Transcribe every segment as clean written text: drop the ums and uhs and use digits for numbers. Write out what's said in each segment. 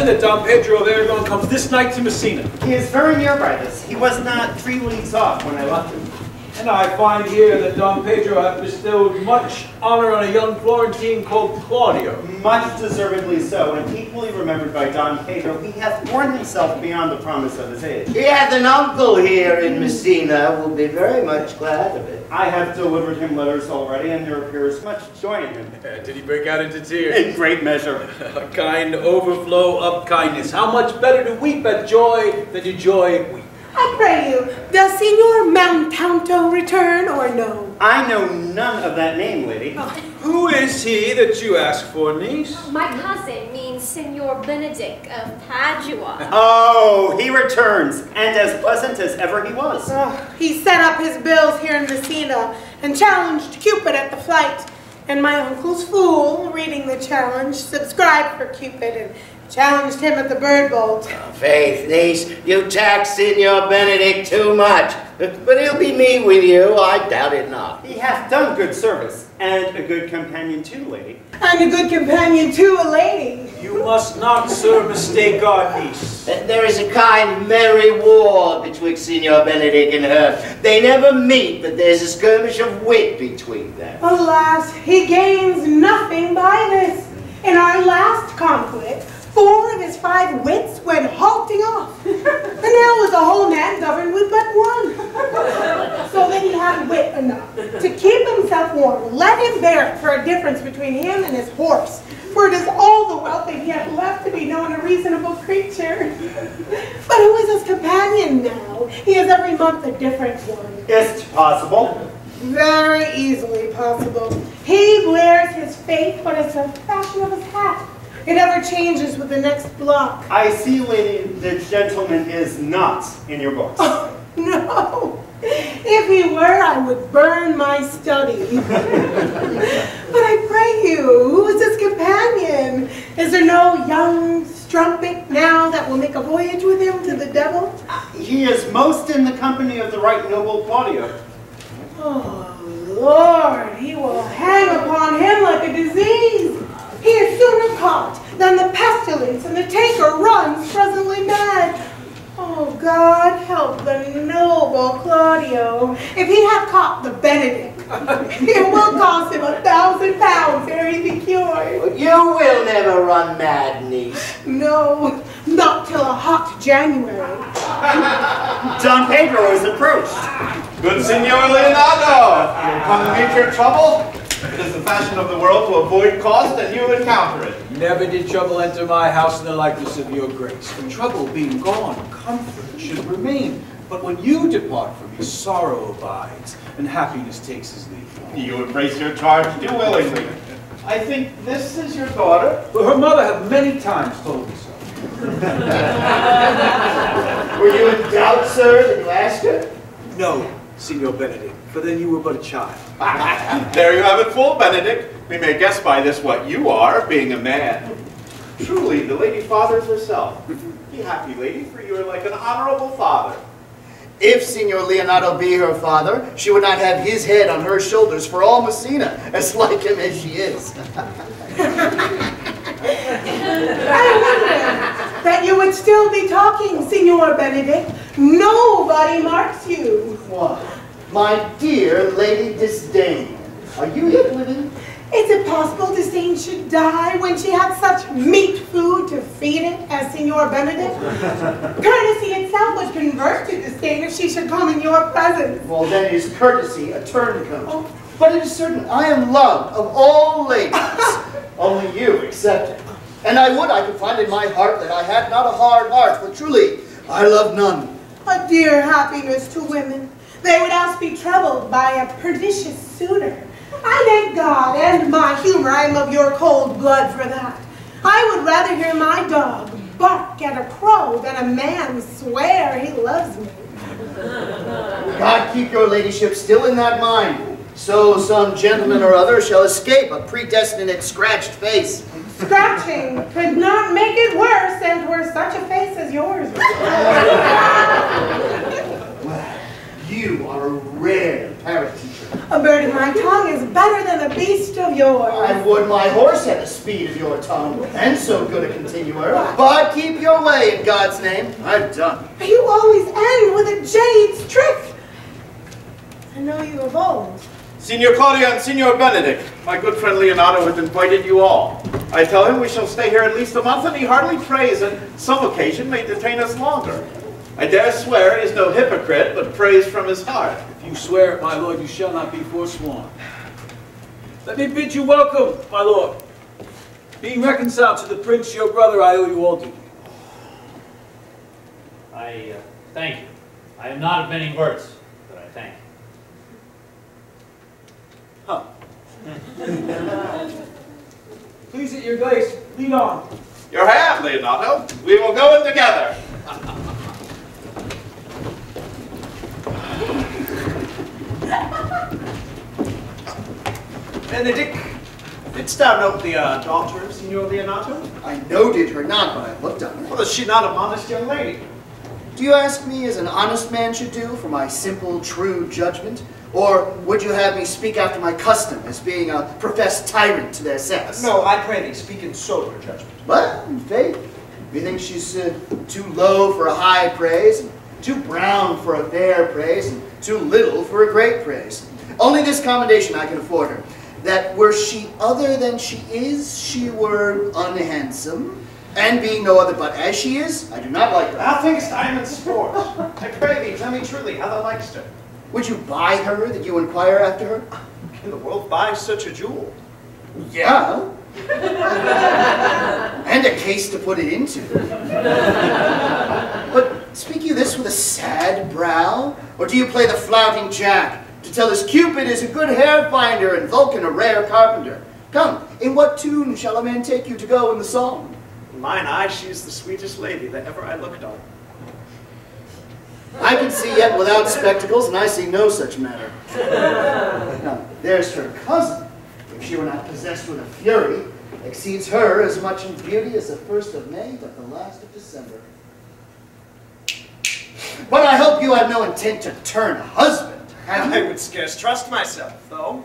That Don Pedro of Aragon comes this night to Messina. He is very nearby this. He was not 3 leagues off when I left him. And I find here that Don Pedro hath bestowed much honor on a young Florentine called Claudio. Much deservedly so, and equally remembered by Don Pedro, he hath borne himself beyond the promise of his age. He hath an uncle here in Messina, will be very much glad of it. I have delivered him letters already, and there appears much joy in him. Did he break out into tears? In great measure. A kind overflow of kindness. How much better to weep at joy than to joy at weep. I pray you, does Signor Mountanto return or no? I know none of that name, lady. Oh. Who is he that you ask for, niece? My cousin means Signor Benedict of Padua. Oh, he returns, and as pleasant as ever he was. Oh, he set up his bills here in Messina and challenged Cupid at the flight. And my uncle's fool, reading the challenge, subscribed for Cupid and challenged him at the Bird Bolt. Oh, faith, niece, you tax Signor Benedict too much. But he'll be mean with you, I doubt it not. He hath done good service, and a good companion too, lady. And a good companion too, a lady. You must not, sir, mistake our niece. There is a kind merry war betwixt Signor Benedict and her. They never meet, but there's a skirmish of wit between them. Alas, he gains nothing by this. In our last conflict, 4 of his 5 wits went halting off, and now was a whole man governed with but 1. So that he had wit enough to keep himself warm. Let him bear it for a difference between him and his horse, for it is all the wealth that he hath left to be known a reasonable creature. But who is his companion now? He is every month a different one. Is it possible? Very easily possible. He wears his faith, but it's the fashion of his hat. It ever changes with the next block. I see, lady, the gentleman is not in your books. Oh, no. If he were, I would burn my study. But I pray you, who is his companion? Is there no young strumpet now that will make a voyage with him to the devil? He is most in the company of the right noble Claudio. Oh, Lord, he will hang upon him like a disease. He is sooner caught than the pestilence, and the taker runs presently mad. Oh, God, help the noble Claudio. If he had caught the Benedict, it will cost him £1,000 ere he be cured. You will never run mad, niece. No, not till a hot January. Don Pedro is approached. Good Signor Leonardo, you come to meet your trouble? It is the fashion of the world to avoid cost, and you encounter it. Never did trouble enter my house in the likeness of your grace. For trouble being gone, comfort should remain. But when you depart from me, sorrow abides, and happiness takes his leave. You embrace your charge too willingly. I think this is your daughter. But her mother hath many times told me so. Were you in doubt, sir, that you asked her? No, Signor Benedict, for then you were but a child. There you have it, full Benedict. We may guess by this what you are, being a man. Truly, the lady fathers herself. Be happy, lady, for you are like an honorable father. If Signor Leonardo be her father, she would not have his head on her shoulders for all Messina, as like him as she is. I wonder that you would still be talking, Signor Benedict. Nobody marks you. What? My dear Lady Disdain, are you yet living? Is it possible Disdain should die when she had such meat food to feed it as Signor Benedict? Courtesy itself would convert to Disdain if she should come in your presence. Well, then is courtesy a turncoat. But it is certain I am loved of all ladies, only you excepted. And I would I could find in my heart that I had not a hard heart, for truly I love none. A dear happiness to women. They would else be troubled by a pernicious suitor. I thank God and my humor I am of your cold blood for that. I would rather hear my dog bark at a crow than a man swear he loves me. God keep your ladyship still in that mind, so some gentleman or other shall escape a predestinate scratched face. Scratching could not make it worse, and 'twere such a face as yours. Well, you are a rare parrot teacher. A bird of my tongue is better than a beast of yours. I would my horse had the speed of your tongue, and so good a continuer. But keep your way in God's name. I've done. You always end with a jade's trick. I know you of old. Signor Claudio and Signor Benedict, my good friend Leonato has invited you all. I tell him we shall stay here at least a month, and he hardly prays, and some occasion may detain us longer. I dare swear he is no hypocrite, but prays from his heart. If you swear it, my lord, you shall not be forsworn. Let me bid you welcome, my lord. Being reconciled to the prince, your brother, I owe you all duty. I thank you. I am not of many words, but I thank you. Huh. Please, at your grace, lead on. Your hand, Leonato. We will go in together. Benedict, didst thou note the daughter of Signor Leonato? I noted her not, but I looked on her. Well, is she not a modest young lady? Do you ask me as an honest man should do for my simple, true judgment? Or would you have me speak after my custom as being a professed tyrant to their sex? No, I pray thee, speak in sober judgment. Well, in faith, you think she's too low for a high praise, and too brown for a fair praise, and too little for a great praise. Only this commendation I can afford her, that were she other than she is, she were unhandsome, and being no other but as she is, I do not like her. Thou thinkest I am in sport. I pray thee, tell me truly how thou likest her. Would you buy her that you inquire after her? Can the world buy such a jewel? Yeah. And a case to put it into. But speak you this with a sad brow? Or do you play the flouting jack to tell us Cupid is a good hair finder and Vulcan a rare carpenter? Come, in what tune shall a man take you to go in the song? In mine eye, she is the sweetest lady that ever I looked on. I can see yet without spectacles, and I see no such matter. Now, there's her cousin. If she were not possessed with a fury, exceeds her as much in beauty as the 1st of May to the last of December. But I hope you have no intent to turn husband, have I you? would scarce trust myself, though.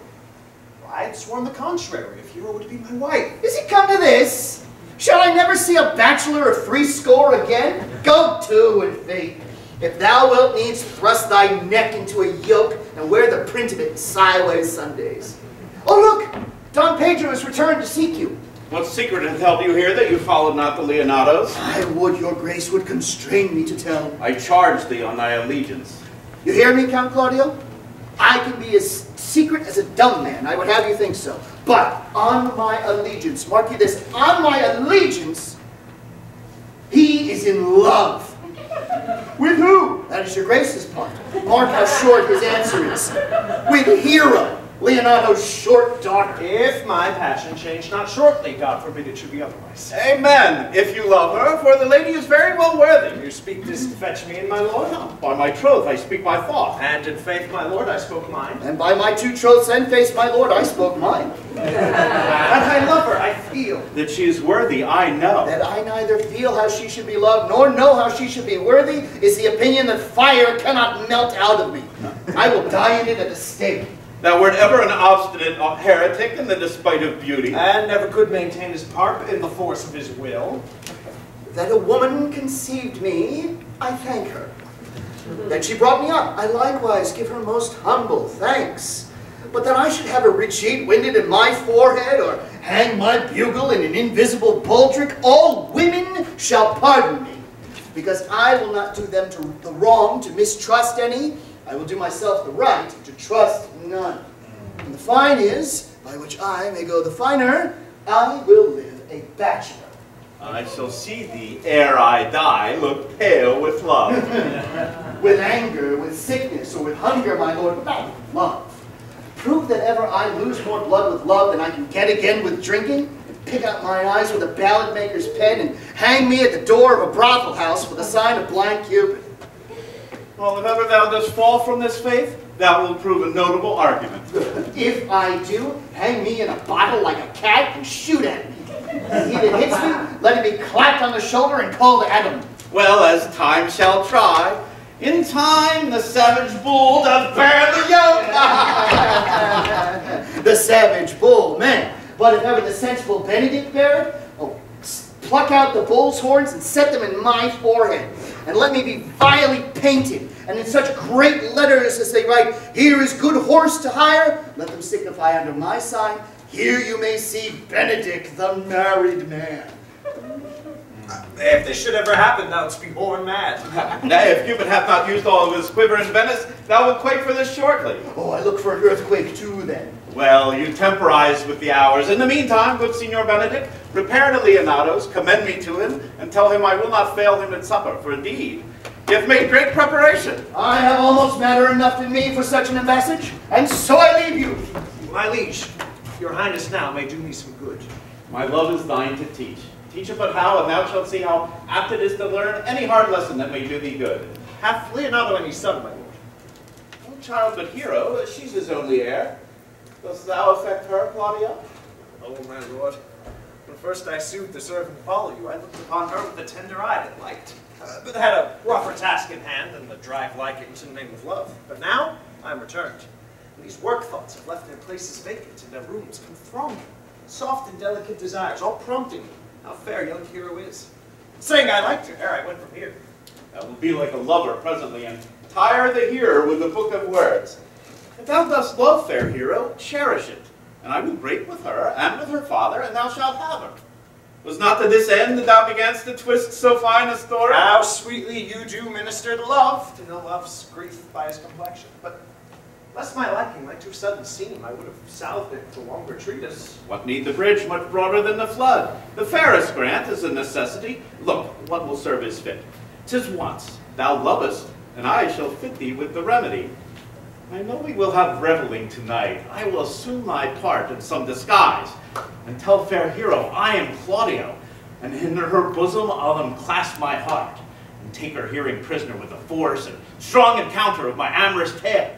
I had sworn the contrary, if you were to be my wife. Is it come to this? Shall I never see a bachelor of 80 again? Go to, in fate. If thou wilt needs thrust thy neck into a yoke and wear the print of it sideways Sundays. Oh look, Don Pedro has returned to seek you. What secret hath held you here that you followed not the Leonatos? I would your grace would constrain me to tell. I charge thee on thy allegiance. You hear me, Count Claudio? I can be as secret as a dumb man, I would have you think so. But on my allegiance, mark you this, on my allegiance, he is in love. With who? That is your grace's part. Mark how short his answer is. With Hera, Leonato's short daughter. If my passion change not shortly, God forbid it should be otherwise. Amen, if you love her, for the lady is very well worthy. You speak this to fetch me in, my lord? By my troth, I speak my thought. And in faith, my lord, I spoke mine. And by my 2 troths and face, my lord, I spoke mine. That I love her, I feel. That she is worthy, I know. That I neither feel how she should be loved, nor know how she should be worthy, is the opinion that fire cannot melt out of me. I will die in it at the stake. Thou wert ever an obstinate heretic in the despite of beauty. And never could maintain his part in the force of his will. That a woman conceived me, I thank her. That she brought me up, I likewise give her most humble thanks. But that I should have a retreat winded in my forehead, or hang my bugle in an invisible baldric, all women shall pardon me. Because I will not do them the wrong to mistrust any, I will do myself the right to trust none. And the fine is, by which I may go the finer, I will live a bachelor. I shall see thee, ere I die, look pale with love. With anger, with sickness, or with hunger, my lord, but not with love. Prove that ever I lose more blood with love than I can get again with drinking, and pick out mine eyes with a ballad maker's pen, and hang me at the door of a brothel house with a sign of blind Cupid. Well, if ever thou dost fall from this faith, that will prove a notable argument. If I do, hang me in a bottle like a cat and shoot at me. And he that hits me, let him be clapped on the shoulder and called Adam. Well, as time shall try, in time the savage bull doth bear the yoke. The savage bull, man. But if ever the sensible Benedict bear it, oh, pluck out the bull's horns and set them in my forehead. And let me be vilely painted, and in such great letters as they write, "Here is good horse to hire," let them signify under my sign, "Here you may see Benedict the married man." If this should ever happen, thou wouldst be born mad. Nay, if Cupid hath not used all of his quiver in Venice, thou wilt quake for this shortly. Oh, I look for an earthquake too, then. Well, you temporize with the hours. In the meantime, good Signor Benedict, repair to Leonato's, commend me to him, and tell him I will not fail him at supper, for indeed, he hath made great preparation. I have almost matter enough in me for such an embassage, and so I leave you. My liege, your highness now may do me some good. My love is thine to teach. Teach it but how, and thou shalt see how apt it is to learn any hard lesson that may do thee good. Hath Leonato any son, my lord? No child but Hero, she's his only heir. Dost thou affect her, Claudio? Oh, my lord. When first I sued to serve and follow you, I looked upon her with the tender eye that liked. But had a rougher task in hand than the drive likings in the name of love. But now, I am returned. And these work thoughts have left their places vacant, and their rooms come thronging. Soft and delicate desires, all prompting me how fair young Hero is. Saying I liked her ere I went from here. Thou will be like a lover presently, and tire the hearer with a book of words. If thou dost love fair Hero, cherish it, and I will break with her, and with her father, and thou shalt have her. Was not to this end that thou beganst to twist so fine a story? How sweetly you do minister to love, to know love's grief by his complexion. But lest my liking might too sudden seem, I would have salved it for longer treatise. What need the bridge much broader than the flood? The fairest grant is a necessity. Look, what will serve is fit. 'Tis once, thou lovest, and I shall fit thee with the remedy. I know we will have reveling tonight. I will assume thy part in some disguise, and tell fair Hero I am Claudio, and in her bosom I'll unclasp my heart, and take her hearing prisoner with the force and strong encounter of my amorous tale.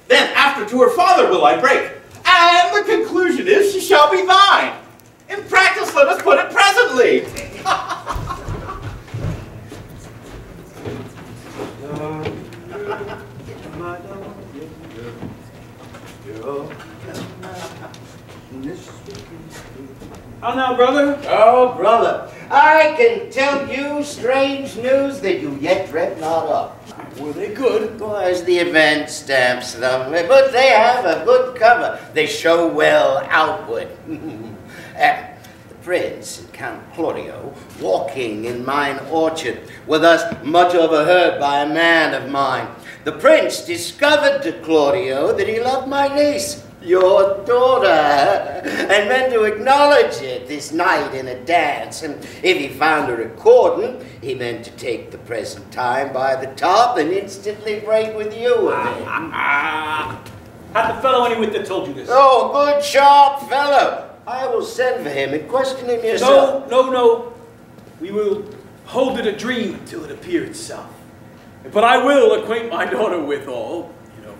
Then after to her father will I break, and the conclusion is she shall be thine. In practice let us put it presently. How now, brother? Oh, brother, I can tell you strange news that you yet dreamt not of. Were they good? As the event stamps them, but they have a good cover. They show well outward. The prince and Count Claudio, walking in mine orchard, were thus much overheard by a man of mine. The prince discovered to Claudio that he loved my niece, your daughter, and meant to acknowledge it this night in a dance. And if he found her accordant, he meant to take the present time by the top and instantly break with you. Had the fellow any wit that told you this? Oh, good sharp fellow. I will send for him and question him yourself. No. We will hold it a dream until it appear itself. But I will acquaint my daughter with all,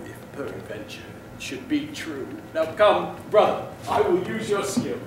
if peradventure should be true. Now come, brother, I will use your skill.